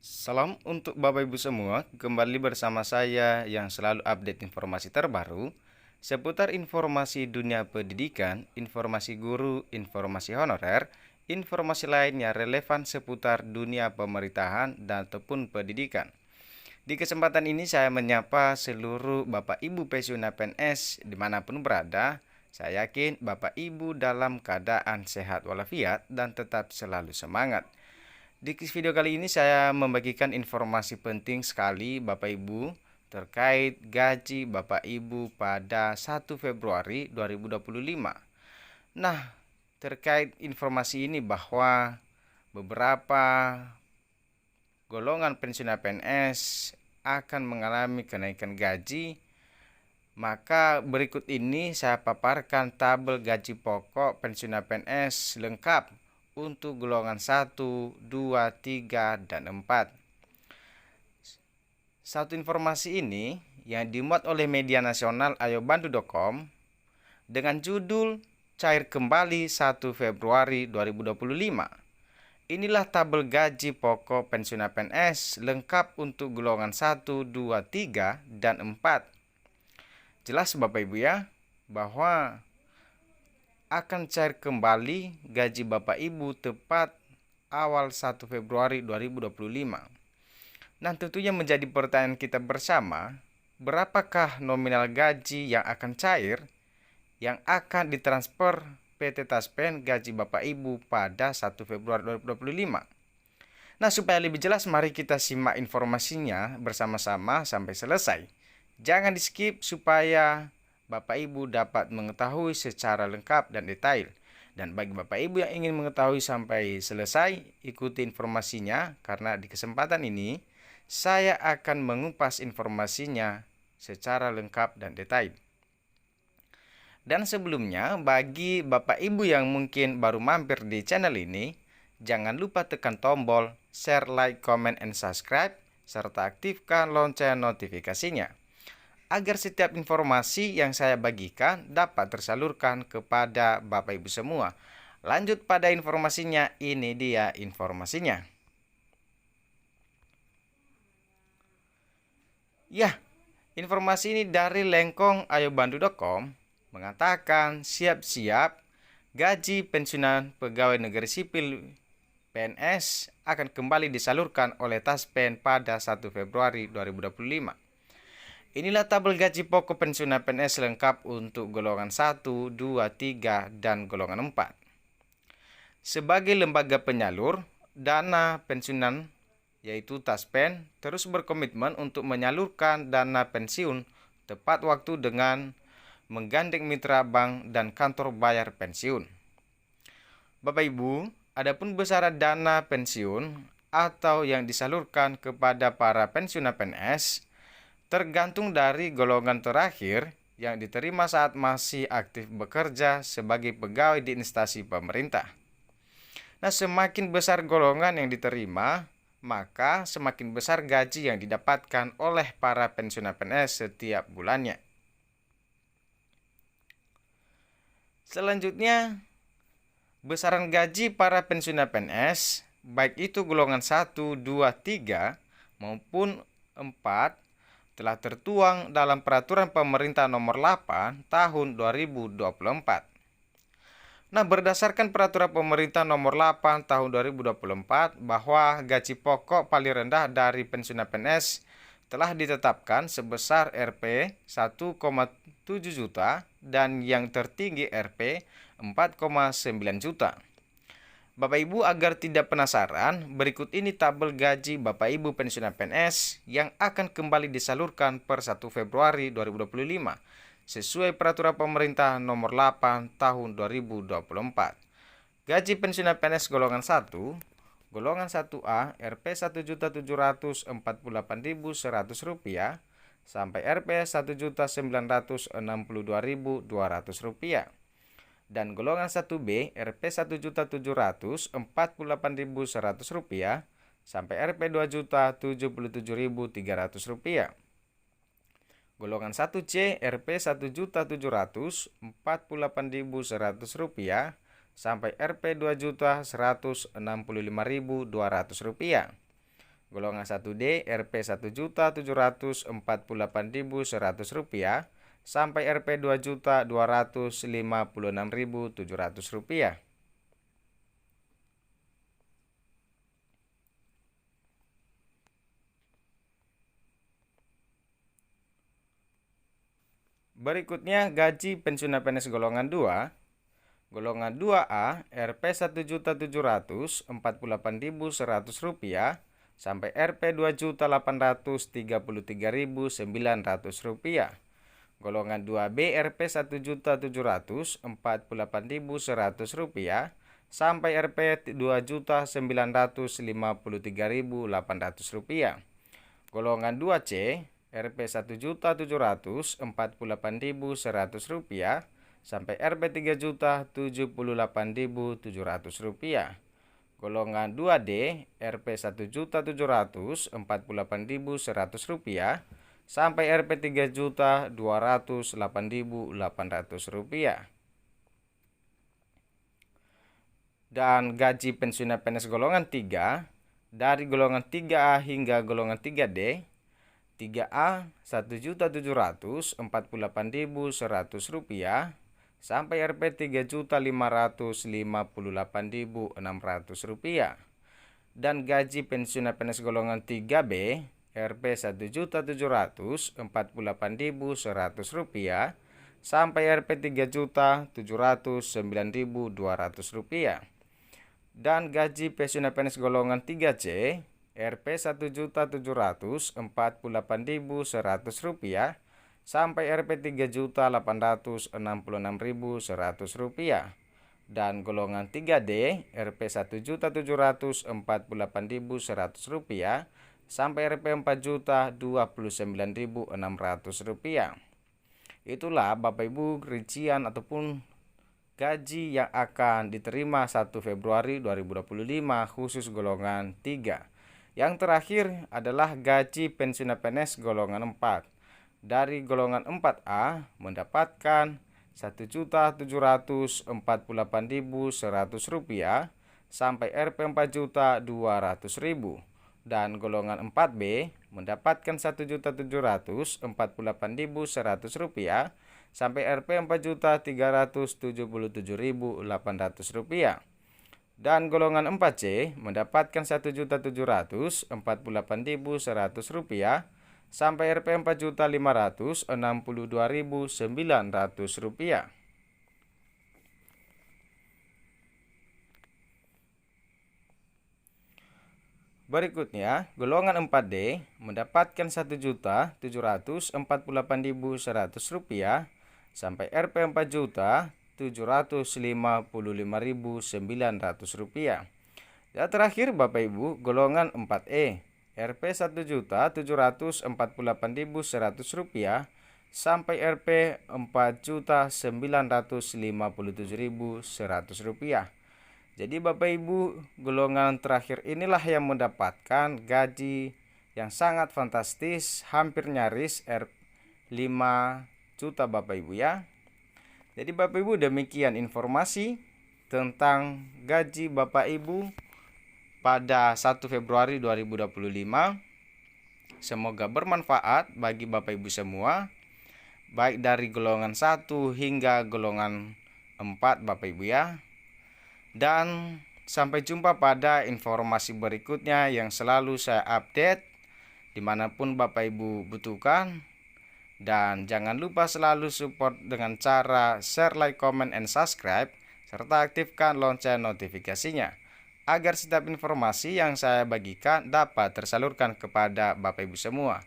Salam untuk Bapak Ibu semua, kembali bersama saya yang selalu update informasi terbaru seputar informasi dunia pendidikan, informasi guru, informasi honorer, informasi lainnya relevan seputar dunia pemerintahan dan ataupun pendidikan. Di kesempatan ini saya menyapa seluruh Bapak Ibu pensiunan PNS dimanapun berada. Saya yakin Bapak Ibu dalam keadaan sehat walafiat dan tetap selalu semangat. Di video kali ini saya membagikan informasi penting sekali Bapak Ibu terkait gaji Bapak Ibu pada 1 Februari 2025. Nah, terkait informasi ini bahwa beberapa golongan pensiunan PNS akan mengalami kenaikan gaji, maka berikut ini saya paparkan tabel gaji pokok pensiunan PNS lengkap untuk golongan 1, 2, 3, dan 4. Satu informasi ini yang dimuat oleh media nasional ayobantu.com dengan judul Cair Kembali 1 Februari 2025. Inilah tabel gaji pokok pensiunan PNS lengkap untuk golongan 1, 2, 3, dan 4. Jelas Bapak Ibu ya, bahwa akan cair kembali gaji Bapak Ibu tepat awal 1 Februari 2025. Nah, tentunya menjadi pertanyaan kita bersama, berapakah nominal gaji yang akan cair yang akan ditransfer PT Taspen gaji Bapak Ibu pada 1 Februari 2025? Nah, supaya lebih jelas mari kita simak informasinya bersama-sama sampai selesai. Jangan di-skip supaya Bapak Ibu dapat mengetahui secara lengkap dan detail. Dan bagi Bapak Ibu yang ingin mengetahui sampai selesai, ikuti informasinya karena di kesempatan ini saya akan mengupas informasinya secara lengkap dan detail. Dan sebelumnya, bagi Bapak Ibu yang mungkin baru mampir di channel ini, jangan lupa tekan tombol share, like, comment, and subscribe, serta aktifkan lonceng notifikasinya agar setiap informasi yang saya bagikan dapat tersalurkan kepada Bapak Ibu semua. Lanjut pada informasinya, ini dia informasinya. Ya, informasi ini dari lengkong ayobantu.com mengatakan siap-siap gaji pensiunan pegawai negeri sipil PNS akan kembali disalurkan oleh Taspen pada 1 Februari 2025. Inilah tabel gaji pokok pensiunan PNS lengkap untuk golongan 1, 2, 3, dan golongan 4. Sebagai lembaga penyalur dana pensiunan yaitu Taspen terus berkomitmen untuk menyalurkan dana pensiun tepat waktu dengan menggandeng mitra bank dan kantor bayar pensiun. Bapak Ibu, adapun besaran dana pensiun atau yang disalurkan kepada para pensiunan PNS tergantung dari golongan terakhir yang diterima saat masih aktif bekerja sebagai pegawai di instansi pemerintah. Nah, semakin besar golongan yang diterima, maka semakin besar gaji yang didapatkan oleh para pensiunan PNS setiap bulannya. Selanjutnya, besaran gaji para pensiunan PNS, baik itu golongan 1, 2, 3 maupun 4, telah tertuang dalam Peraturan Pemerintah Nomor 8 Tahun 2024. Nah, berdasarkan Peraturan Pemerintah Nomor 8 Tahun 2024 bahwa gaji pokok paling rendah dari pensiunan PNS telah ditetapkan sebesar Rp 1,7 juta dan yang tertinggi Rp 4,9 juta. Bapak Ibu, agar tidak penasaran, berikut ini tabel gaji Bapak Ibu pensiunan PNS yang akan kembali disalurkan per 1 Februari 2025 sesuai Peraturan Pemerintah Nomor 8 Tahun 2024. Gaji pensiunan PNS golongan 1, golongan 1A Rp 1.748.100 rupiah sampai Rp 1.962.200 rupiah. Dan golongan 1B Rp 1.748.100 rupiah sampai Rp 2.077.300 rupiah. Golongan 1C Rp 1.748.100 rupiah sampai Rp 2.165.200 rupiah. Golongan 1D Rp Rp1.748.100 sampai Rp 2.256.700. Berikutnya gaji pensiunan PNS golongan 2. Golongan 2A Rp Rp1.748.100 sampai Rp 2.833.900. Golongan 2B Rp Rp1.748.100 sampai Rp 2.953.800. Golongan 2C Rp Rp1.748.100 sampai Rp 3.078.700. Golongan 2D Rp Rp1.748.100 sampai Rp 3.208.800. Dan gaji pensiunan PNS golongan 3 dari golongan 3A hingga golongan 3D. 3A Rp1.748.100 sampai Rp 3.558.600. Dan gaji pensiunan PNS golongan 3B Rp Rp1.748.100 sampai Rp 3.709.200. Dan gaji pensiunan PNS golongan 3C Rp Rp1.748.100 sampai Rp 3.866.100. Dan golongan 3D Rp Rp1.748.100 sampai Rp 4.029.600. Itulah Bapak Ibu rincian ataupun gaji yang akan diterima 1 Februari 2025 khusus golongan 3. Yang terakhir adalah gaji pensiunan PNS golongan 4. Dari golongan 4A mendapatkan Rp1.748.100 sampai Rp 4.200.000. Dan golongan 4B mendapatkan Rp1.748.100 sampai Rp 4.377.800. Dan golongan 4C mendapatkan Rp1.748.100 sampai Rp 4.562.900. Berikutnya, golongan 4D mendapatkan Rp1.748.100 sampai Rp 4.755.900. Dan terakhir Bapak Ibu, golongan 4E Rp 1.748.100 sampai Rp 4.957.100. Jadi Bapak Ibu, golongan terakhir inilah yang mendapatkan gaji yang sangat fantastis, hampir nyaris Rp 5 juta Bapak Ibu ya. Jadi Bapak Ibu, demikian informasi tentang gaji Bapak Ibu pada 1 Februari 2025. Semoga bermanfaat bagi Bapak Ibu semua, baik dari golongan 1 hingga golongan 4 Bapak Ibu ya. Dan sampai jumpa pada informasi berikutnya yang selalu saya update dimanapun Bapak Ibu butuhkan. Dan jangan lupa selalu support dengan cara share, like, comment, and subscribe, serta aktifkan lonceng notifikasinya, agar setiap informasi yang saya bagikan dapat tersalurkan kepada Bapak Ibu semua.